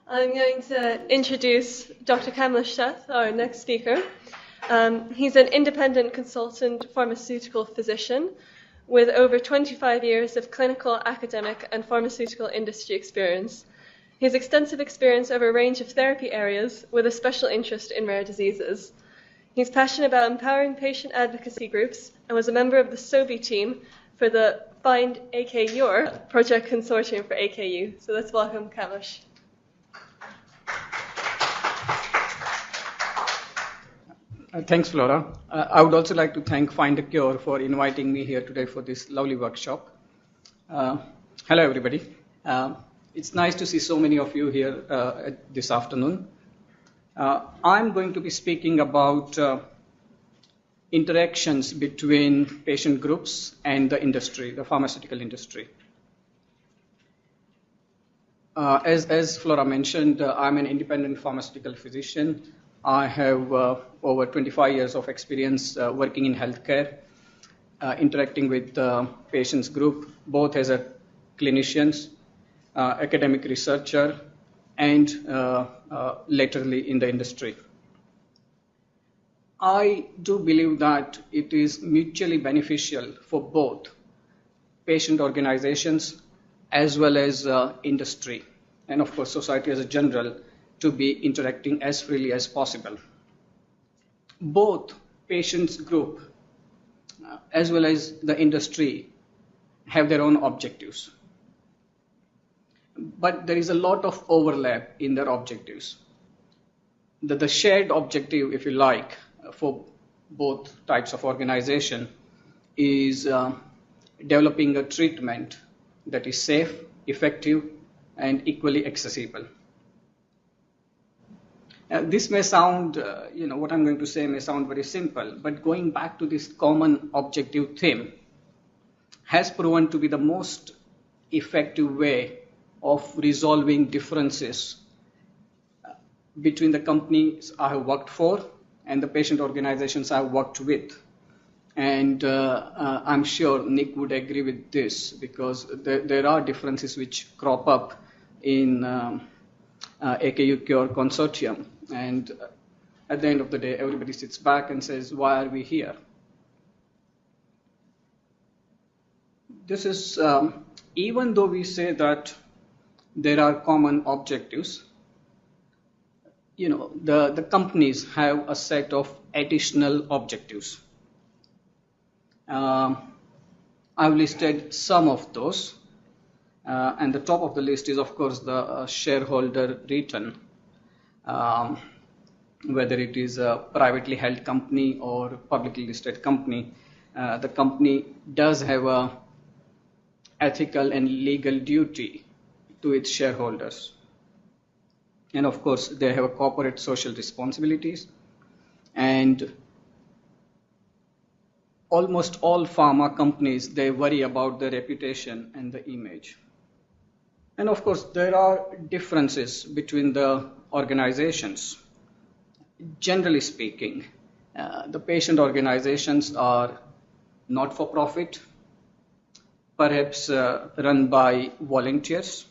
I'm going to introduce Dr. Kamlesh Sheth, our next speaker. He's an independent consultant pharmaceutical physician with over 25 years of clinical, academic, and pharmaceutical industry experience. He has extensive experience over a range of therapy areas with a special interest in rare diseases. He's passionate about empowering patient advocacy groups and was a member of the SOBI team for the Findacure project consortium for AKU. So let's welcome Kamlesh. Thanks, Flora. I would also like to thank Findacure for inviting me here today for this lovely workshop. Hello, everybody. It's nice to see so many of you here this afternoon. I'm going to be speaking about interactions between patient groups and the industry, the pharmaceutical industry. As Flora mentioned, I'm an independent pharmaceutical physician. I have over 25 years of experience working in healthcare, interacting with patients group, both as a clinician, academic researcher, and laterally in the industry. I do believe that it is mutually beneficial for both patient organizations as well as industry, and of course society as a general, to be interacting as freely as possible. Both patients group as well as the industry have their own objectives. But there is a lot of overlap in their objectives. The shared objective, if you like, for both types of organization is developing a treatment that is safe, effective, and equally accessible. This may sound, what I'm going to say may sound very simple, but going back to this common objective theme has proven to be the most effective way of resolving differences between the companies I have worked for and the patient organizations I have worked with. And I'm sure Nick would agree with this, because there are differences which crop up in AKU Cure consortium. And at the end of the day, everybody sits back and says, why are we here? This is, even though we say that there are common objectives, the companies have a set of additional objectives. I've listed some of those, and the top of the list is, of course, the shareholder return. Whether it is a privately held company or publicly listed company, the company does have a ethical and legal duty to its shareholders. And of course, they have a corporate social responsibilities. And almost all pharma companies, they worry about their reputation and the image. And of course, there are differences between the organizations. Generally speaking, the patient organizations are not-for-profit, perhaps run by volunteers,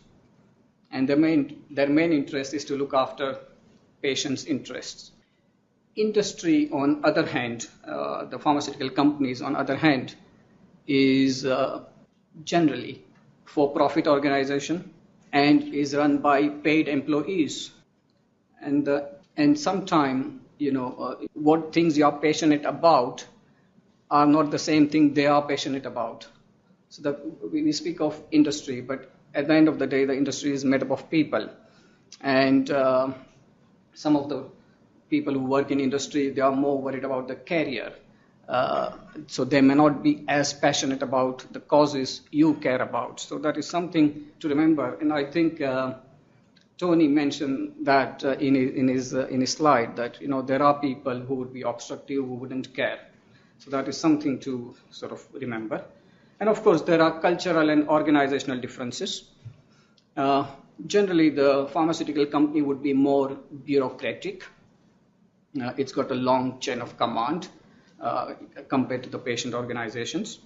and their main interest is to look after patients' interests. Industry, on other hand, the pharmaceutical companies, on other hand, is generally for-profit organization and is run by paid employees. And sometimes, what things you are passionate about are not the same thing they are passionate about. So we speak of industry, but at the end of the day, the industry is made up of people. And some of the people who work in industry, they are more worried about the career. So they may not be as passionate about the causes you care about. So that is something to remember. And I think Tony mentioned that in his slide, that there are people who would be obstructive, who wouldn't care. So that is something to sort of remember. And of course, there are cultural and organizational differences. Generally, the pharmaceutical company would be more bureaucratic. It's got a long chain of command compared to the patient organizations,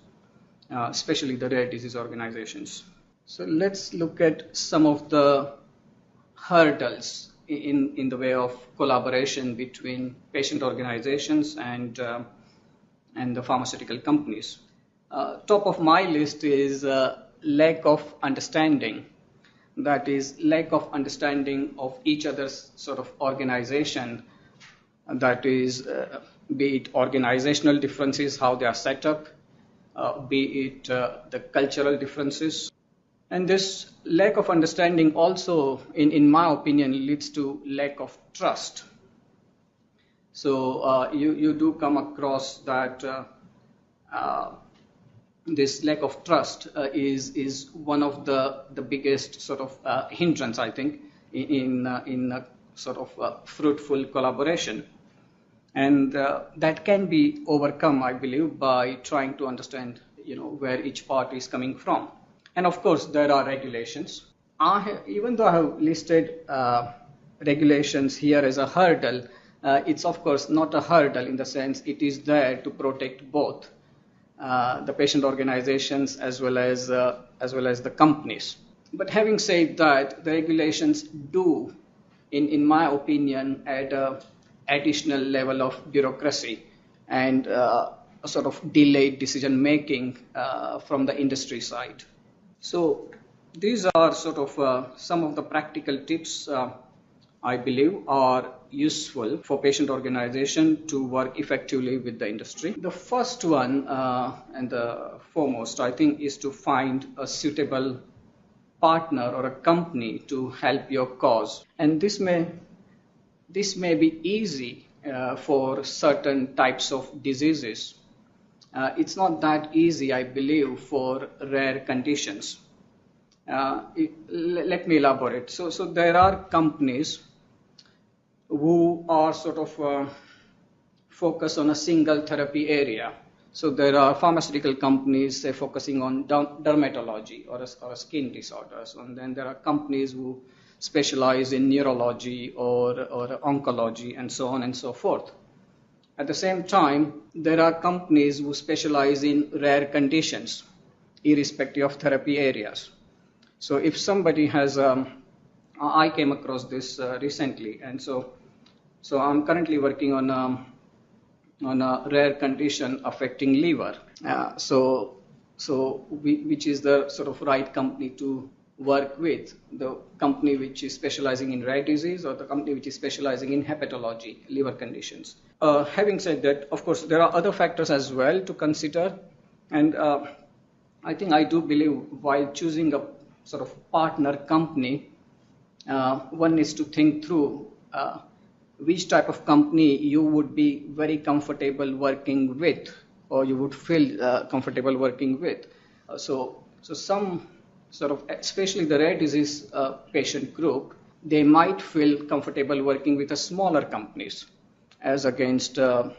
especially the rare disease organizations. So let's look at some of the hurdles in the way of collaboration between patient organizations and the pharmaceutical companies. Top of my list is lack of understanding. That is, lack of understanding of each other's sort of organization. That is, be it organizational differences, how they are set up, be it the cultural differences. And this lack of understanding also, in my opinion, leads to lack of trust. So you do come across that this lack of trust is one of the biggest sort of hindrance, I think, in sort of fruitful collaboration. And that can be overcome, I believe, by trying to understand, where each party is coming from. And of course, there are regulations. Even though I have listed regulations here as a hurdle, it's of course not a hurdle in the sense it is there to protect both the patient organizations as well as the companies. But having said that, the regulations do, in my opinion, add a additional level of bureaucracy and a sort of delayed decision making from the industry side. So these are sort of some of the practical tips I believe are useful for patient organization to work effectively with the industry. The first one and the foremost, I think, is to find a suitable partner or a company to help your cause. And this may be easy for certain types of diseases. It's not that easy, I believe, for rare conditions. Let me elaborate. So there are companies who are sort of focused on a single therapy area. So there are pharmaceutical companies, say, focusing on dermatology or skin disorders, and then there are companies who specialize in neurology or oncology and so on and so forth. At the same time, there are companies who specialize in rare conditions, irrespective of therapy areas. So if somebody has, I came across this recently, and so I'm currently working on a rare condition affecting liver. Which is the sort of right company to work with, the company which is specializing in rare disease or the company which is specializing in hepatology, liver conditions. Having said that, of course, there are other factors as well to consider, and I think I do believe while choosing a sort of partner company, one needs to think through which type of company you would be very comfortable working with, or you would feel comfortable working with. So some sort of, especially the rare disease patient group, they might feel comfortable working with a smaller companies as against a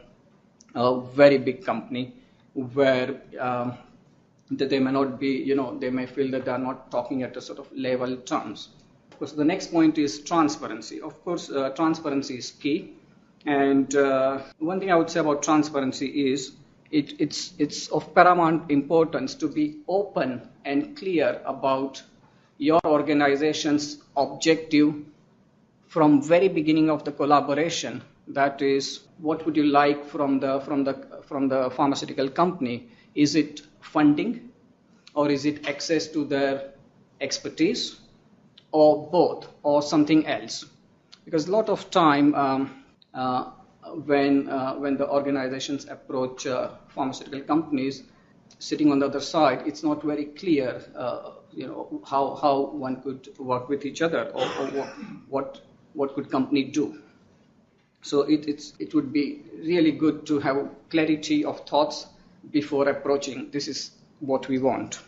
very big company where that they may not be, they may feel that they are not talking at a sort of level terms. Of course, the next point is transparency. Of course, transparency is key. And one thing I would say about transparency is it's of paramount importance to be open and clear about your organization's objective from very beginning of the collaboration. That is, what would you like from the pharmaceutical company? Is it funding, or is it access to their expertise, or both, or something else? Because a lot of time when the organizations approach pharmaceutical companies, sitting on the other side, it's not very clear, how one could work with each other, or what could company do. So it would be really good to have clarity of thoughts before approaching. This is what we want,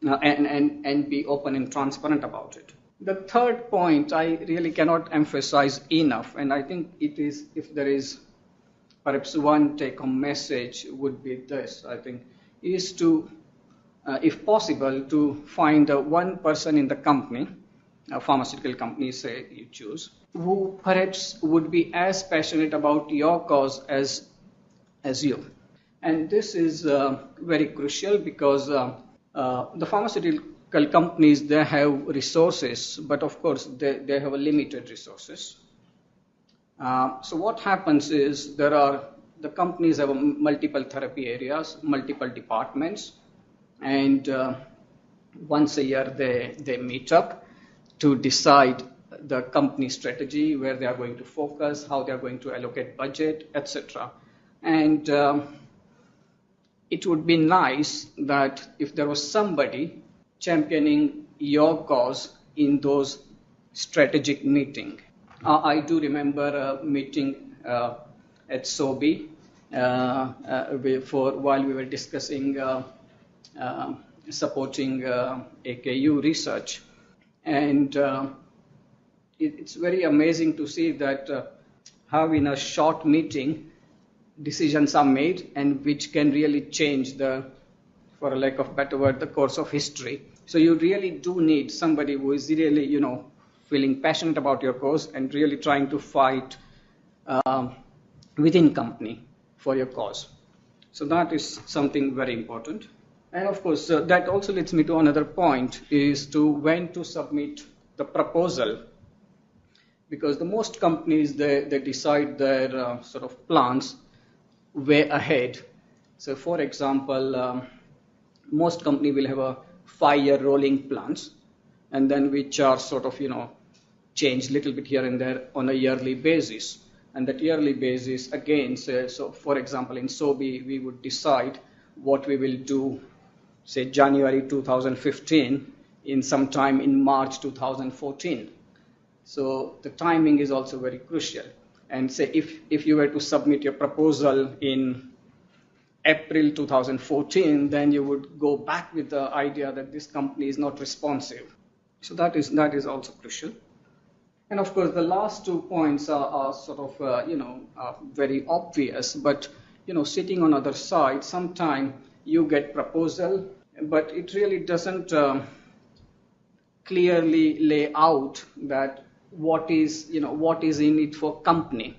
and be open and transparent about it. The third point I really cannot emphasize enough, and I think it is, if there is perhaps one take-home message, would be this, I think, is to, if possible, to find one person in the company, a pharmaceutical company, say you choose, who perhaps would be as passionate about your cause as And this is very crucial because the companies, they have resources, but of course they have a limited resources. So what happens is the companies have multiple therapy areas, multiple departments, and once a year they meet up to decide the company strategy, where they are going to focus, how they are going to allocate budget, etc. And it would be nice that if there was somebody championing your cause in those strategic meeting. I do remember a meeting at SOBI while we were discussing supporting AKU research, and it's very amazing to see that how in a short meeting decisions are made and which can really change for a lack of better word, the course of history. So you really do need somebody who is really, feeling passionate about your cause and really trying to fight within company for your cause. So that is something very important. And of course, that also leads me to another point, is to when to submit the proposal. Because the most companies, they decide their sort of plans way ahead. So for example, most company will have a 5-year rolling plans, and then which are sort of, change little bit here and there on a yearly basis. And that yearly basis, again, so for example, in SOBI, we would decide what we will do, say January 2015, in sometime in March 2014. So the timing is also very crucial. And say if you were to submit your proposal in April 2014, then you would go back with the idea that this company is not responsive. So that is also crucial. And of course, the last 2 points are sort of, are very obvious, but, sitting on other side, sometime you get proposal, but it really doesn't clearly lay out that what is in it for company,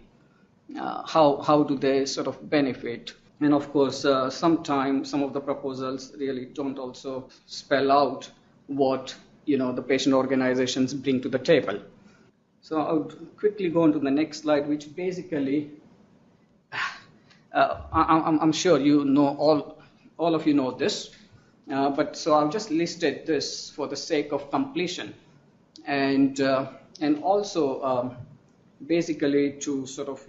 how do they sort of benefit. And of course, sometimes some of the proposals really don't also spell out what, the patient organizations bring to the table. So I would quickly go on to the next slide, which basically, I'm sure all of you know this, but so I've just listed this for the sake of completion, and also basically to sort of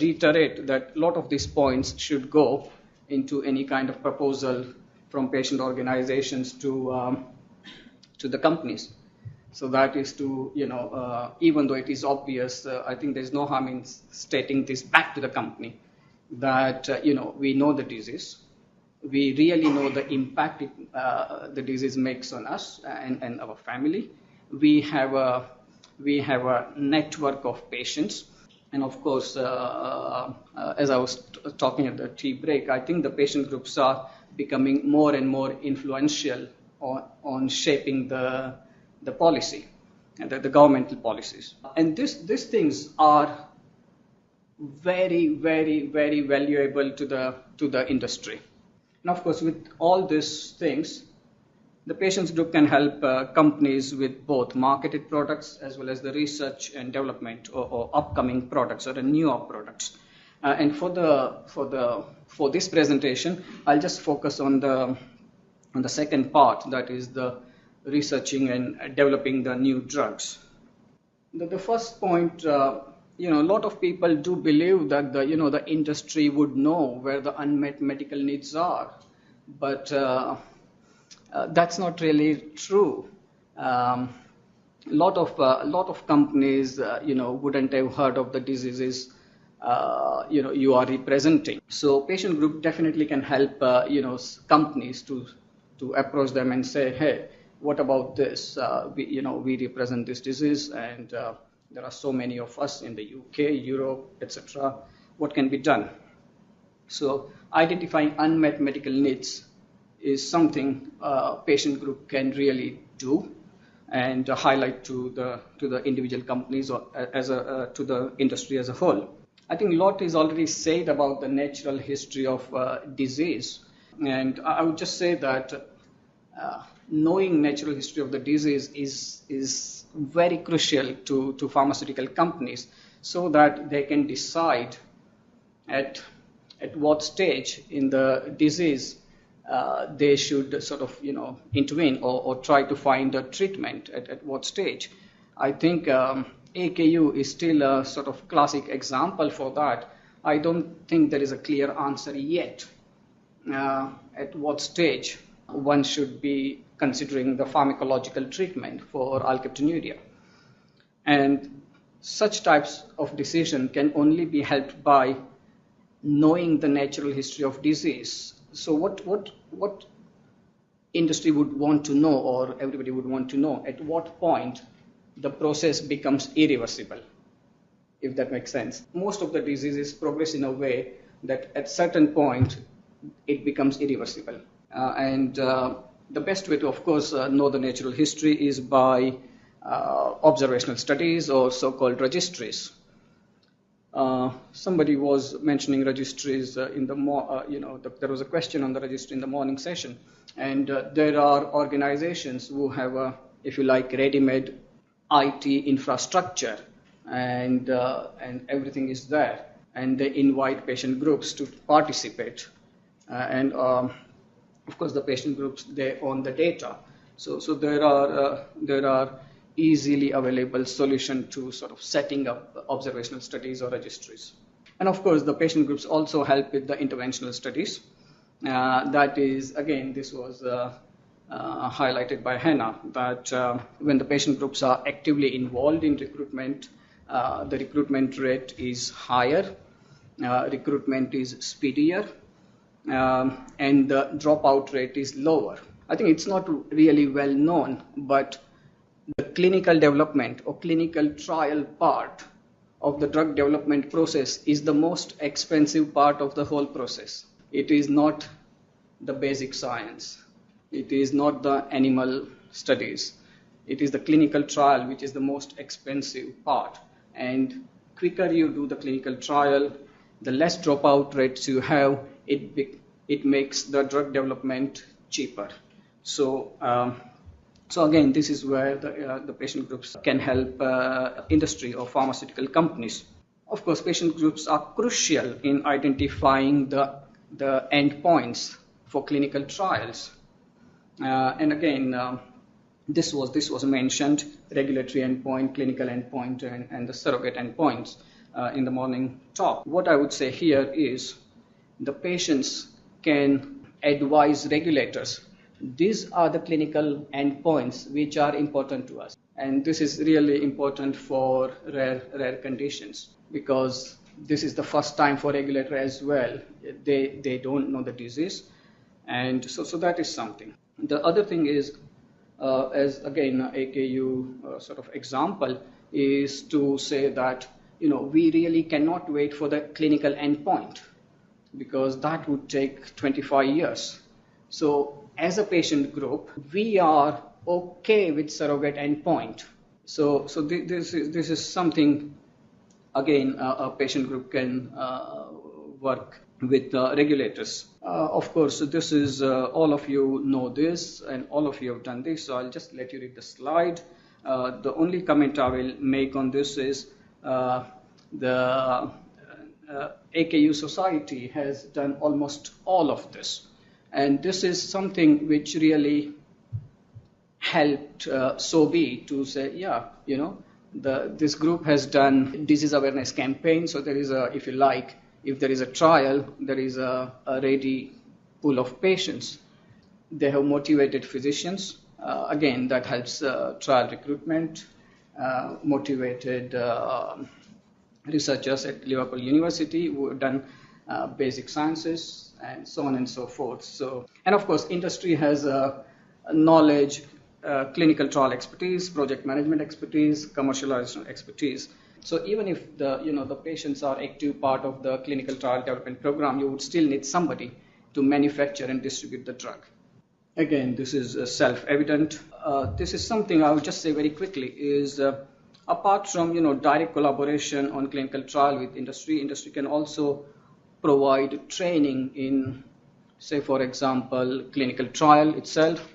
reiterate that a lot of these points should go into any kind of proposal from patient organizations to the companies. So that is to, even though it is obvious, I think there's no harm in stating this back to the company that, we know the disease. We really know the impact the disease makes on us and our family. We have a network of patients. And of course, as I was talking at the tea break, I think the patient groups are becoming more and more influential on shaping the policy and the governmental policies. And these things are very, very, very valuable to the industry. And of course, with all these things, the patients group can help companies with both marketed products as well as the research and development or upcoming products or the newer products. And for this presentation, I'll just focus on the second part, that is the researching and developing the new drugs. The first point, a lot of people do believe that the industry would know where the unmet medical needs are, but that's not really true. A lot of companies, wouldn't have heard of the diseases you are representing. So patient group definitely can help companies to approach them and say, hey, what about this? We represent this disease, and there are so many of us in the UK, Europe, etc. What can be done? So identifying unmet medical needs is something patient group can really do and highlight to the individual companies or to the industry as a whole. I think a lot is already said about the natural history of disease, and I would just say that knowing natural history of the disease is very crucial to pharmaceutical companies, so that they can decide at what stage in the disease they should sort of intervene or try to find a treatment at what stage. I think AKU is still a sort of classic example for that. I don't think there is a clear answer yet at what stage one should be considering the pharmacological treatment for alkaptonuria. And such types of decision can only be helped by knowing the natural history of disease. So what industry would want to know, or everybody would want to know, at what point the process becomes irreversible, if that makes sense. Most of the diseases progress in a way that at certain point it becomes irreversible. And the best way to, of course, know the natural history is by observational studies or so-called registries. Somebody was mentioning registries in the there was a question on the registry in the morning session, and there are organizations who have a, if you like, ready-made IT infrastructure, and everything is there, and they invite patient groups to participate, and of course the patient groups, they own the data, so there are easily available solution to sort of setting up observational studies or registries. And of course the patient groups also help with the interventional studies. That is, again, this was highlighted by Hannah, that when the patient groups are actively involved in recruitment, the recruitment rate is higher, recruitment is speedier, and the dropout rate is lower. I think it's not really well known, but the clinical development or clinical trial part of the drug development process is the most expensive part of the whole process. It is not the basic science. It is not the animal studies. It is the clinical trial which is the most expensive part. And quicker you do the clinical trial, the less dropout rates you have, it makes the drug development cheaper. So again, this is where the patient groups can help industry or pharmaceutical companies. Of course, patient groups are crucial in identifying the endpoints for clinical trials. And again, this was mentioned: regulatory endpoint, clinical endpoint, and the surrogate endpoints in the morning talk. What I would say here is the patients can advise regulators. These are the clinical endpoints which are important to us. And this is really important for rare conditions, because this is the first time for regulator as well. They don't know the disease. And so that is something. The other thing is, as again, AKU sort of example, is to say that, we really cannot wait for the clinical endpoint, because that would take 25 years. So as a patient group, we are okay with surrogate endpoint. So this is something, again, a patient group can work with regulators. Of course, this is, all of you know this, and all of you have done this, so I'll just let you read the slide. The only comment I will make on this is the AKU Society has done almost all of this. And this is something which really helped SOBI to say, this group has done disease awareness campaign. So there is if you like, if there is a trial, there is a ready pool of patients. They have motivated physicians. Again, that helps trial recruitment, motivated researchers at Liverpool University who have done basic sciences, and so on and so forth. So, and of course, industry has knowledge, clinical trial expertise, project management expertise, commercialization expertise. So even if the patients are active part of the clinical trial development program, you would still need somebody to manufacture and distribute the drug. Again, this is self-evident. This is something I would just say very quickly is, apart from direct collaboration on clinical trial with industry can also provide training in, say, for example, clinical trial itself,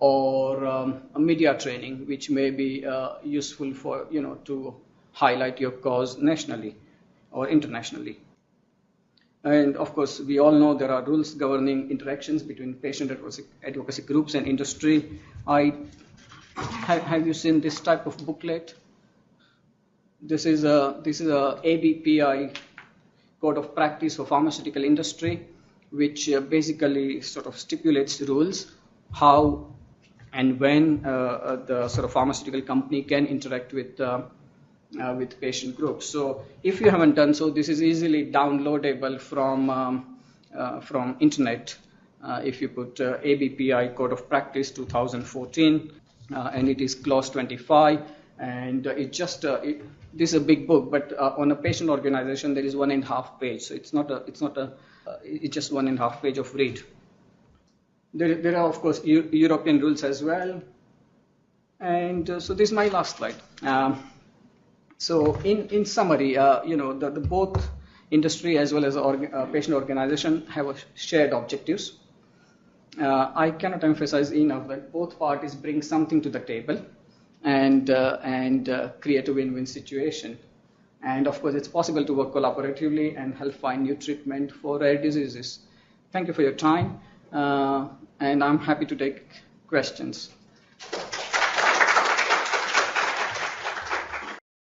or a media training, which may be useful for, to highlight your cause nationally or internationally. And of course, we all know there are rules governing interactions between patient advocacy groups and industry. Have you seen this type of booklet? This is a ABPI code of practice for pharmaceutical industry, which basically sort of stipulates rules how and when the sort of pharmaceutical company can interact with patient groups. So if you haven't done so, this is easily downloadable from internet. If you put ABPI Code of Practice 2014, and it is clause 25, and this is a big book, but on a patient organization there is 1.5 page, so it's just 1.5 page of read. There are of course European rules as well, and so this is my last slide. So in summary, the both industry as well as patient organization have shared objectives. I cannot emphasize enough that both parties bring something to the table and create a win-win situation. And of course, it's possible to work collaboratively and help find new treatment for rare diseases. Thank you for your time, and I'm happy to take questions.